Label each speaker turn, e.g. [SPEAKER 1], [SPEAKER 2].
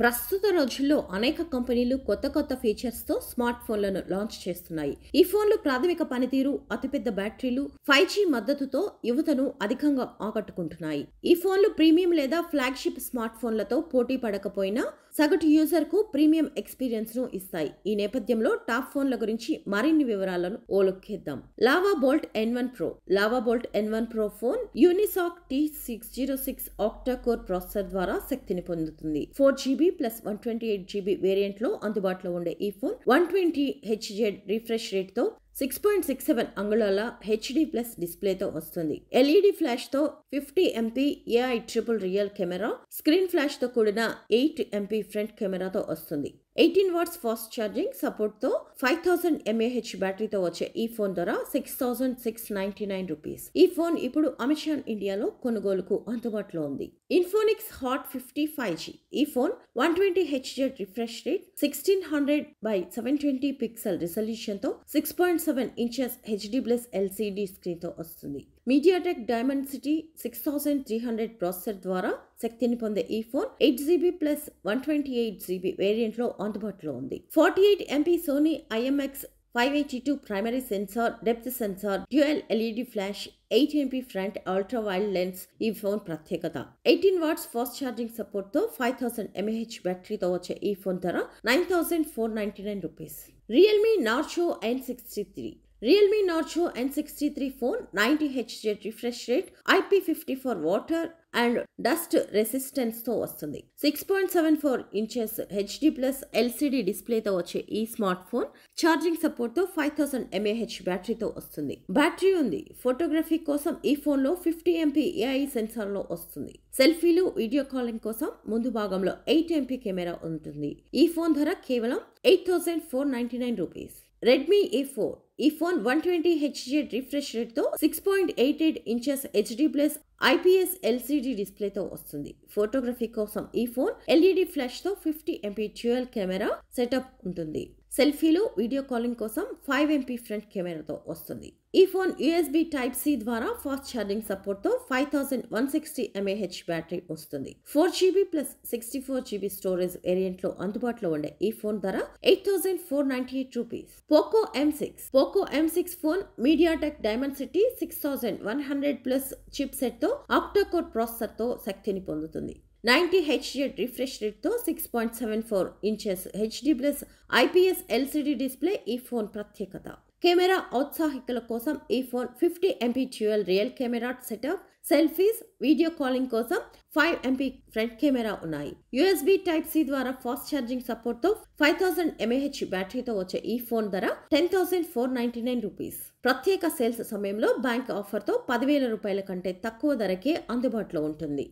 [SPEAKER 1] ప్రస్తుత రోజుల్లో అనేక కంపెనీలు కొత్త ఫీచర్స్తో స్మార్ట్ ఫోన్లను లాంచ్ చేస్తున్నాయి. ఈ ఫోన్లు ప్రాథమిక పనితీరు, అతిపెద్ద బ్యాటరీలు, 5G మద్దతుతో యువతను అధికంగా ఆకట్టుకుంటున్నాయి. ఈ ఫోన్లు ప్రీమియం లేదా ఫ్లాగ్షిప్ స్మార్ట్ ఫోన్లతో పోటీ పడకపోయినా సగటు యూజర్కు ప్రీమియం ఎక్స్పీరియన్స్ ను ఇస్తాయి. ఈ నేపథ్యంలో టాప్ ఫోన్ల గురించి మరిన్ని వివరాలను ఓలుక్కేద్దాం. Lava Bolt N1 Pro. Lava Bolt N1 Pro phone Unisoc T606 octa core processor ద్వారా శక్తిని పొందుతుంది. 4GB ప్లస్ 128GB వేరియంట్ లో అందుబాటులో ఉండే ఈ ఫోన్ 120Hz రిఫ్రెష్ రేట్ తో 6.67 అంగుళాల HD ప్లస్ డిస్ప్లేతో వస్తుంది. LED ఫ్లాష్ తో 50MP AI triple real camera, screen flash తో కూడిన 8MP ఫ్రంట్ కెమెరాతో వస్తుంది. 18 వాట్స్ ఫాస్ట్ ఛార్జింగ్ సపోర్ట్ తో 5000 mAh బ్యాటరీతో వచ్చే ఈ ఫోన్ ధర 6699 రూపీస్. ఈ ఫోన్ ఇప్పుడు అమెజాన్ ఇండియాలో కొనుగోలుకు అందుబాటులో ఉంది. ఇన్ఫోనిక్స్ హాట్ 50 5G. ఈ phone 120Hz refresh rate, 1600x720 pixel resolution తో 6.7 inches HD plus LCD screen తో వస్తుంది. మీడియాటెక్ డైమెన్సిటీ 6300 ప్రాసెసర్ ద్వారా శక్తిని పొందే ఈ phone 8GB plus 128GB variant లో అందుబాటులో ఉంది. 48MP Sony IMX 582 primary sensor, depth sensor, dual LED flash, 8MP front ultra wide lens ఈ ఫోన్ ప్రత్యేకత. 18 వాట్స్ ఫాస్ట్ ఛార్జింగ్ సపోర్ట్ తో 5000 mAh బ్యాటరీతో వచ్చే ఈ ఫోన్ ధర 9499 rupees. Realme Narzo N63. Realme Narzo N63 phone 90Hz refresh rate, IP54 water and dust resistance తో వస్తుంది. 6.74 inches HD plus LCD డిస్ప్లేతో వచ్చే ఈ స్మార్ట్ ఫోన్ ఛార్జింగ్ సపోర్ట్ తో 5000 mAh బ్యాటరీతో వస్తుంది. బ్యాటరీ ఉంది. ఫోటోగ్రఫీ కోసం ఈ ఫోన్ లో 50MP AI సెన్సార్ లో వస్తుంది. సెల్ఫీలు, వీడియో కాలింగ్ కోసం ముందు భాగంలో 8MP కెమెరా ఉంటుంది. ఈ ఫోన్ ధర కేవలం 8499 రూపీస్. Redmi A4. ఈ ఫోన్ 120Hz రిఫ్రెష్ రేట్ తో 6.88 inches HD plus IPS LCD డిస్ప్లేతో వస్తుంది. ఫోటోగ్రఫీ కోసం ఈ ఫోన్ LED ఫ్లాష్ తో 50MP డ్యూయల్ కెమెరా సెటప్ ఉంటుంది. సెల్ఫీలు, వీడియో కాలింగ్ కోసం 5MP ఫ్రంట్ కెమెరాతో వస్తుంది. ఈ ఫోన్ USB Type-C ద్వారా ఫాస్ట్ ఛార్జింగ్ సపోర్ట్ తో 5160 mAh బ్యాటరీ వస్తుంది. 4GB plus 64GB storage variant లో అందుబాటులో ఉండే ఈ ఫోన్ ధర 8498 rupees. Poco M6. Poco M6 phone MediaTek Dimensity 6100 plus chip set తో ఆక్టా కోర్ ప్రాసెసర్ తో శక్తిని పొందుతుంది. 90Hz రిఫ్రెష్ రేట్ తో 6.74 inches HD plus IPS LCD display ఈ ఫోన్ ప్రత్యేకత. కెమెరా ఔత్సాహికుల కోసం ఈ phone 50MP dual real camera setup, selfies, video calling కోసం 5MP ఫ్రంట్ కెమెరా ఉన్నాయి. USB Type-C ద్వారా ఫాస్ట్ ఛార్జింగ్ సపోర్ట్ తో 5000 mAh బ్యాటరీతో వచ్చే ఈ ఫోన్ ధర 10499 రూపీస్. ప్రత్యేక సేల్స్ సమయంలో బ్యాంక్ ఆఫర్ తో 10,000 రూపాయల కంటే తక్కువ ధరకే అందుబాటులో ఉంటుంది.